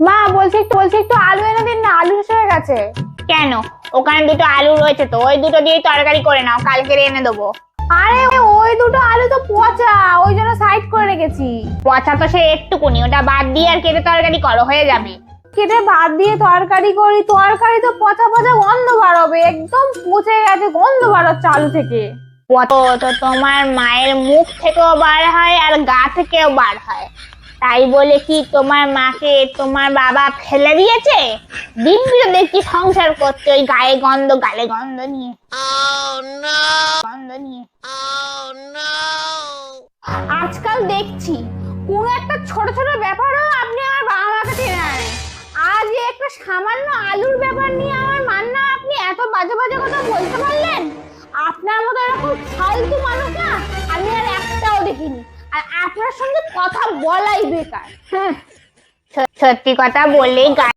মা বলছি একটু আলু এনে দিন না, আলু শেষ হয়ে গেছে। কেন? ওখানে দুটো আলু রয়েছে তো, ওই দুটো দিয়ে তরকারি করে নাও, কালকে এনে দেবো। আরে ওই দুটো আলু তো পচা, ওই জন্য সাইড করে রেখেছি। পচা তো সে একটুকুনি, ওটা বাদ দিয়ে আর কেটে তরকারি করো, হয়ে যাবে। কেটে বাদ দিয়ে তরকারি করি, তরকারি তো পচা পচা গন্ধ বার হবে, একদম পচে গেছে, গন্ধ বার হচ্ছে আলু থেকে। তো তোমার মায়ের মুখ থেকেও বার হয় আর গা থেকেও বার হয়, তাই বলে কি তোমার মাকে তোমার বাবা ফেলে দিয়েছে? দিব্যি তো দেখছি সংসার করতে ওই গায়ে গন্ধ গালে গন্ধ নিয়ে। গন্ধ নিয়ে আজকাল দেখছি কোনো একটা ছোট ছোট ব্যাপারও আপনি আমার বাবা মাকে টেনে আনেন। আজ এই একটা সামান্য আলুর ব্যাপার নিয়ে আমার মান্না আপনি এত বাজে বাজে কথা বলতে পারলেন? আপনার মতো এরকম ফালতু মানুষ না আমি আর একটাও দেখিনি, আর আপনার সঙ্গে কথা বলাই বেকার। সত্যি কথা বললেই